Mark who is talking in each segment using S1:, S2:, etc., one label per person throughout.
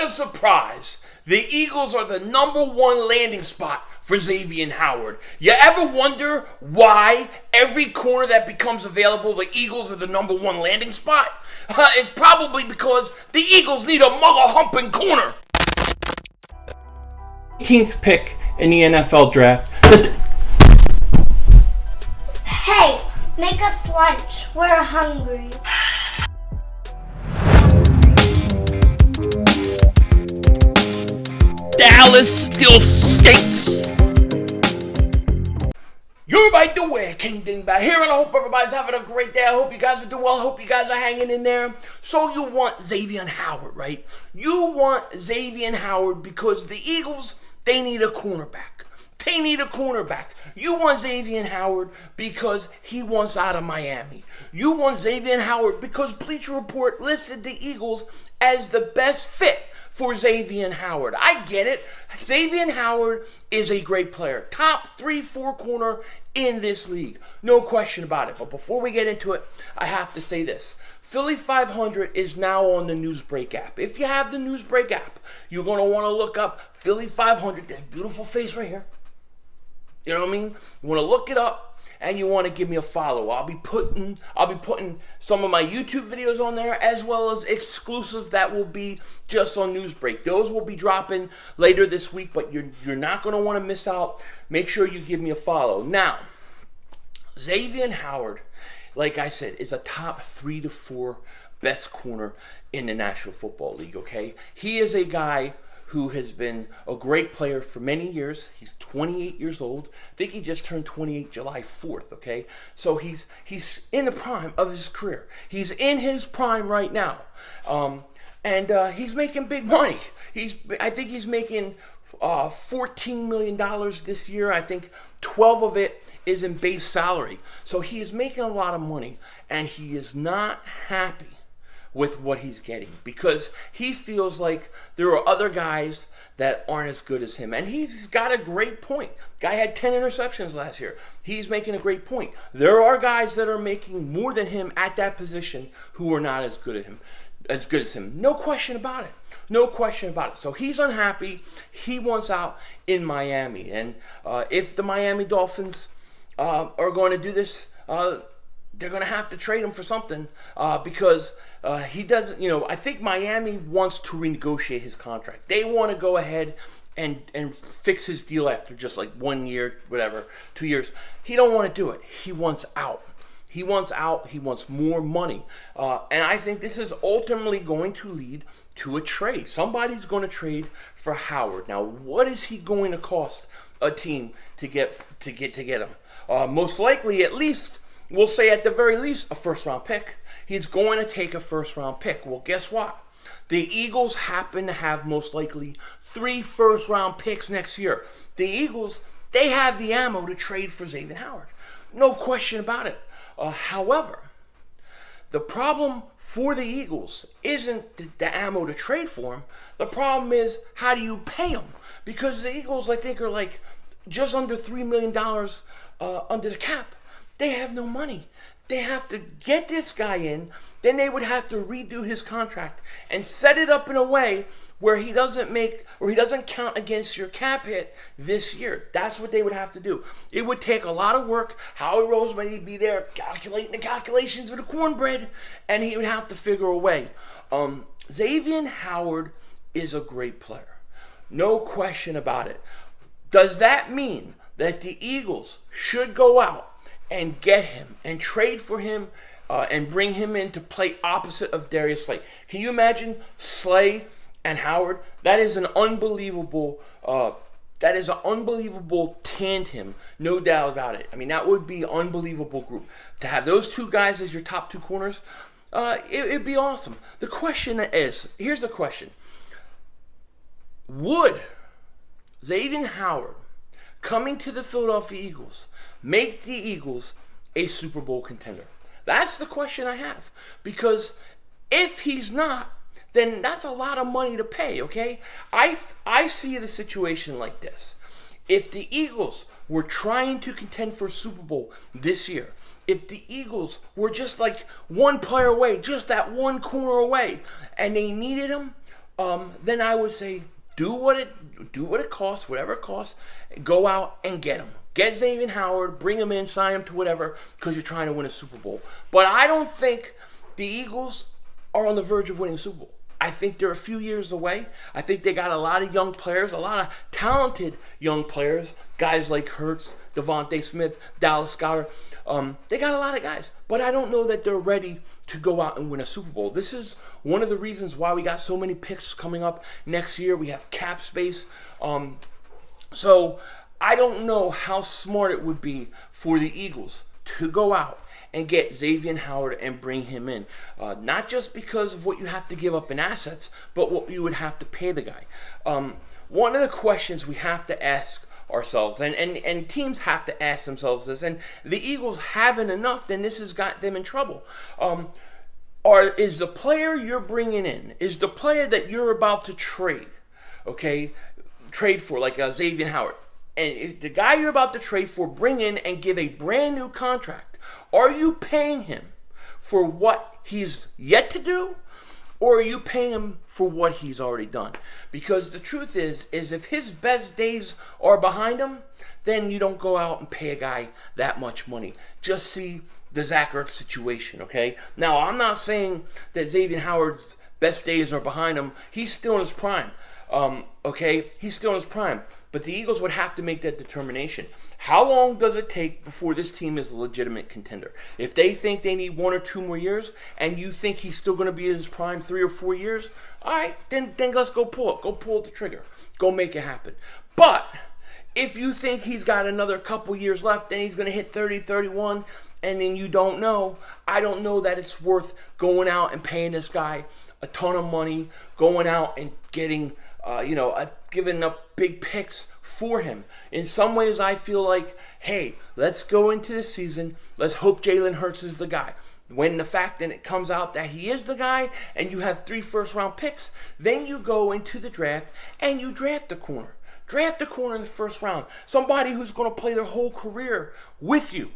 S1: a surprise. The Eagles are the #1 landing spot for Xavien Howard. You ever wonder why every corner that becomes available, the Eagles are the #1 landing spot? It's probably because the Eagles need a mother-humping corner. 18th pick in the NFL draft.
S2: Hey, make us lunch. We're hungry.
S1: Dallas still stinks. You're right the way, King Dingbat here, and I hope everybody's having a great day. I hope you guys are doing well. I hope you guys are hanging in there. So you want Xavien Howard, right? You want Xavien Howard because the Eagles, they need a cornerback. They need a cornerback. You want Xavien Howard because he wants out of Miami. You want Xavien Howard because Bleacher Report listed the Eagles as the best fit for Xavien Howard. I get it. Xavien Howard is a great player. Top 3-4 corner in this league. No question about it. But before we get into it, I have to say this. Philly 500 is now on the Newsbreak app. If you have the Newsbreak app, you're going to want to look up Philly 500. That beautiful face right here. You know what I mean? You want to look it up. And you want to give me a follow. I'll be putting some of my YouTube videos on there, as well as exclusives that will be just on Newsbreak. Those will be dropping later this week, but you're not going to want to miss out. Make sure you give me a follow. Now, Xavien Howard, like I said, is a top 3 to 4 best corner in the National Football League, okay? He is a guy who has been a great player for many years. He's 28 years old. I think he just turned 28 July 4th, okay? So he's in the prime of his career. He's in his prime right now. And he's making big money. I think he's making $14 million this year. I think 12 of it is in base salary. So he is making a lot of money, and he is not happy with what he's getting because he feels like there are other guys that aren't as good as him. And he's got a great point. Guy had 10 interceptions last year. He's making a great point. There are guys that are making more than him at that position who are not as good as him. No question about it. No question about it. So he's unhappy. He wants out in Miami. And if the Miami Dolphins are going to do this, they're going to have to trade him for something because he doesn't, I think Miami wants to renegotiate his contract. They want to go ahead and fix his deal after just like 1 year, whatever, 2 years. He don't want to do it. He wants out. He wants out. He wants more money. And I think this is ultimately going to lead to a trade. Somebody's going to trade for Howard. Now, what is he going to cost a team to get him? Most likely, at least, we'll say at the very least, a first-round pick. He's going to take a first-round pick. Well, guess what? The Eagles happen to have most likely 3 first-round picks next year. The Eagles, they have the ammo to trade for Xavien Howard. No question about it. However, the problem for the Eagles isn't the ammo to trade for him. The problem is, how do you pay him? Because the Eagles, I think, are like just under $3 million under the cap. They have no money. They have to get this guy in. Then they would have to redo his contract and set it up in a way where he doesn't count against your cap hit this year. That's what they would have to do. It would take a lot of work. Howie Roseman, he'd be there calculating the calculations of the cornbread, and he would have to figure a way. Xavien Howard is a great player. No question about it. Does that mean that the Eagles should go out and get him and trade for him and bring him in to play opposite of Darius Slay? Can you imagine Slay and Howard? That is an unbelievable tandem, no doubt about it. I mean, that would be an unbelievable group. To have those two guys as your top 2 corners, it'd be awesome. The question is, here's the question. Would Xavien Howard coming to the Philadelphia Eagles make the Eagles a Super Bowl contender? That's the question I have. Because if he's not, then that's a lot of money to pay, okay? I see the situation like this. If the Eagles were trying to contend for a Super Bowl this year, if the Eagles were just like one player away, just that one corner away, and they needed him, then I would say do what it costs, whatever it costs. Go out and get him. Get Xavien Howard, bring him in, sign him to whatever, because you're trying to win a Super Bowl. But I don't think the Eagles are on the verge of winning a Super Bowl. I think they're a few years away. I think they got a lot of young players, a lot of talented young players, guys like Hurts, Devontae Smith, Dallas Goedert. They got a lot of guys, but I don't know that they're ready to go out and win a Super Bowl. This is one of the reasons why we got so many picks coming up next year. We have cap space. So I don't know how smart it would be for the Eagles to go out and get Xavien Howard and bring him in. Not just because of what you have to give up in assets, but what you would have to pay the guy. One of the questions we have to ask ourselves, and teams have to ask themselves this, and the Eagles haven't enough, then this has got them in trouble. Is the player you're bringing in, is the player that you're about to trade for, like Xavien Howard, and if the guy you're about to trade for, bring in and give a brand new contract, are you paying him for what he's yet to do, or are you paying him for what he's already done? Because the truth is if his best days are behind him, then you don't go out and pay a guy that much money. Just see the Zach Ertz situation, okay? Now, I'm not saying that Xavien Howard's best days are behind him. He's still in his prime, okay? He's still in his prime. But the Eagles would have to make that determination. How long does it take before this team is a legitimate contender? If they think they need 1 or 2 more years, and you think he's still going to be in his prime 3 or 4 years, all right, then let's go pull it. Go pull the trigger. Go make it happen. But if you think he's got another couple years left, then he's going to hit 30, 31, and then you don't know, I don't know that it's worth going out and paying this guy a ton of money, going out and getting giving up big picks for him. In some ways, I feel like, hey, let's go into the season. Let's hope Jalen Hurts is the guy. When the fact that it comes out that he is the guy and you have 3 first-round picks, then you go into the draft and you draft a corner. Draft a corner in the first round. Somebody who's going to play their whole career with you.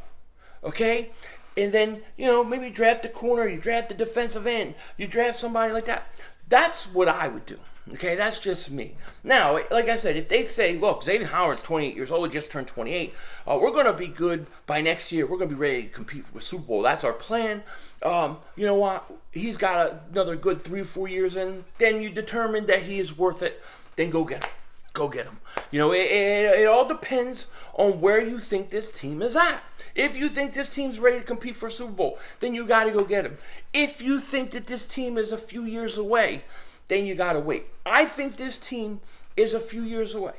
S1: Okay? And then, maybe draft a corner, you draft the defensive end, you draft somebody like that. That's what I would do. Okay, that's just me. Now, like I said, if they say, look, Xavien Howard's 28 years old, he just turned 28, we're going to be good by next year. We're going to be ready to compete for the Super Bowl. That's our plan. You know what? He's got another good 3 or 4 years in. Then you determine that he is worth it. Then go get him. Go get him. It all depends on where you think this team is at. If you think this team's ready to compete for a Super Bowl, then you got to go get him. If you think that this team is a few years away, then you got to wait. I think this team is a few years away.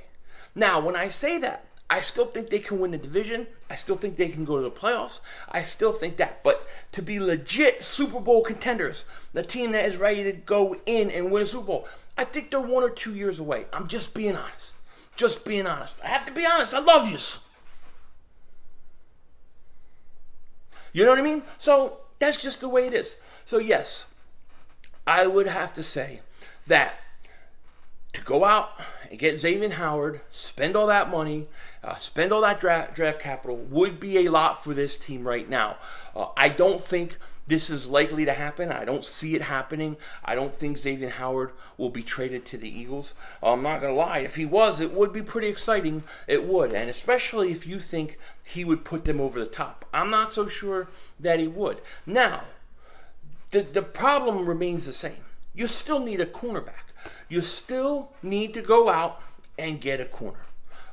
S1: Now, when I say that, I still think they can win the division. I still think they can go to the playoffs. I still think that. But to be legit Super Bowl contenders, the team that is ready to go in and win a Super Bowl, I think they're 1 or 2 years away. I'm just being honest. Just being honest. I have to be honest. I love yous. You know what I mean? So that's just the way it is. So yes, I would have to say that to go out and get Xavien Howard, spend all that money, spend all that draft capital would be a lot for this team right now. I don't think this is likely to happen. I don't see it happening. I don't think Xavien Howard will be traded to the Eagles. I'm not going to lie. If he was, it would be pretty exciting. It would. And especially if you think he would put them over the top. I'm not so sure that he would. Now, the problem remains the same. You still need a cornerback. You still need to go out and get a corner.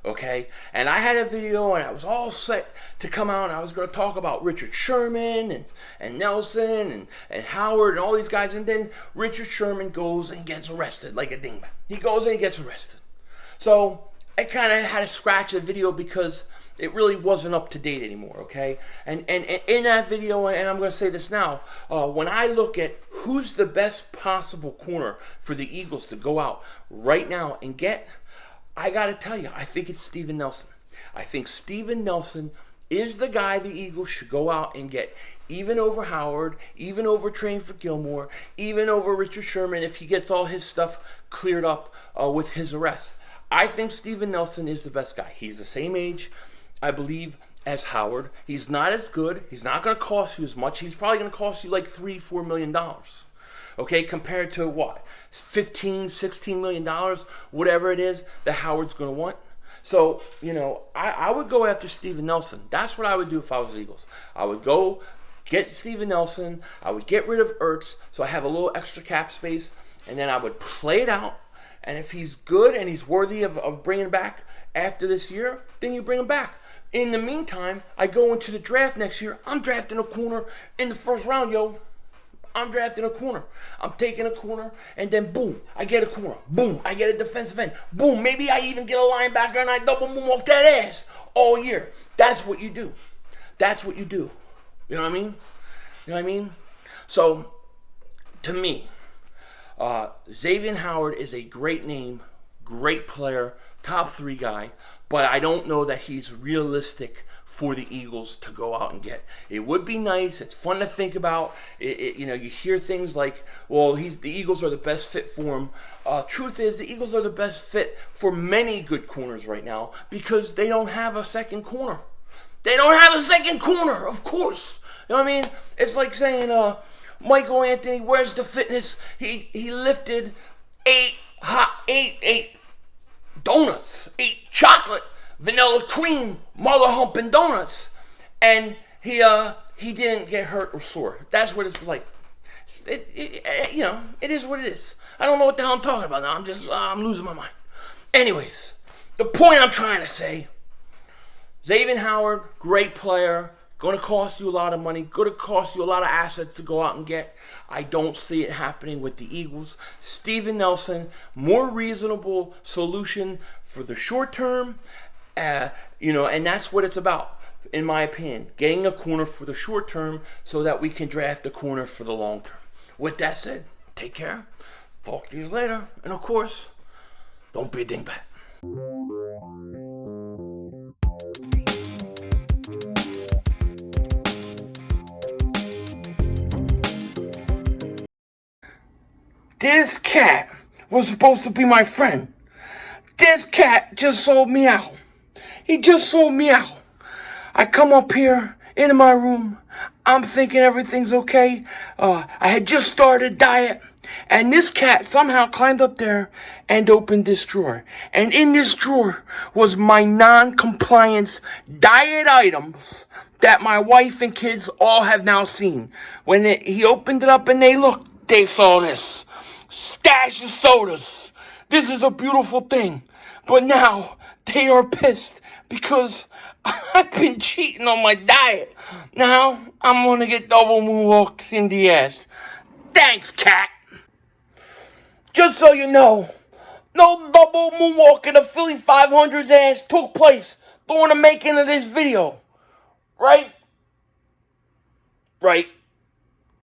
S1: Okay? And I had a video and I was all set to come out and I was going to talk about Richard Sherman and Nelson and Howard and all these guys. And then Richard Sherman goes and gets arrested like a dingbat. He goes and he gets arrested. So I kind of had to scratch the video because it really wasn't up to date anymore, okay? And in that video, and I'm going to say this now, when I look at who's the best possible corner for the Eagles to go out right now and get, I got to tell you, I think it's Steven Nelson. I think Steven Nelson is the guy the Eagles should go out and get, even over Howard, even over Train for Gilmore, even over Richard Sherman if he gets all his stuff cleared up with his arrest. I think Steven Nelson is the best guy. He's the same age, I believe, as Howard. He's not as good. He's not going to cost you as much. He's probably going to cost you like $3-4 million. Okay, compared to what? 15, 16 million dollars, whatever it is that Howard's going to want. So, I would go after Steven Nelson. That's what I would do if I was the Eagles. I would go get Steven Nelson. I would get rid of Ertz so I have a little extra cap space. And then I would play it out. And if he's good and he's worthy of bringing back after this year, then you bring him back. In the meantime, I go into the draft next year. I'm drafting a corner in the first round, yo. I'm drafting a corner. I'm taking a corner, and then boom, I get a corner. Boom, I get a defensive end. Boom, maybe I even get a linebacker, and I double moonwalk that ass all year. That's what you do. That's what you do. You know what I mean? You know what I mean? So, to me, Xavien Howard is a great name, great player, top 3 guy, but I don't know that he's realistic for the Eagles to go out and get. It would be nice. It's fun to think about. You hear things like, well, the Eagles are the best fit for him. Truth is, the Eagles are the best fit for many good corners right now because they don't have a second corner. They don't have a second corner, of course. You know what I mean? It's like saying, Michael Anthony, where's the fitness? He lifted 8 donuts, 8 chocolate, vanilla cream, mother humping donuts, and he didn't get hurt or sore. That's what it's like. It is what it is. I don't know what the hell I'm talking about now. I'm losing my mind. Anyways, the point I'm trying to say, Xavien Howard, great player, going to cost you a lot of money, going to cost you a lot of assets to go out and get. I don't see it happening with the Eagles. Steven Nelson, more reasonable solution for the short term, and that's what it's about, in my opinion. Getting a corner for the short term so that we can draft a corner for the long term. With that said, take care. Talk to you later. And of course, don't be a dingbat. This cat was supposed to be my friend. This cat just sold me out. He just sold me out. I come up here into my room. I'm thinking everything's okay. I had just started diet. And this cat somehow climbed up there and opened this drawer. And in this drawer was my non-compliance diet items that my wife and kids all have now seen. When he opened it up and they looked, they saw this. Stash of sodas. This is a beautiful thing. But now they are pissed because I've been cheating on my diet. Now I'm going to get double moonwalks in the ass. Thanks, cat. Just so you know, no double moonwalk in the Philly 500's ass took place during the making of this video. Right? Right.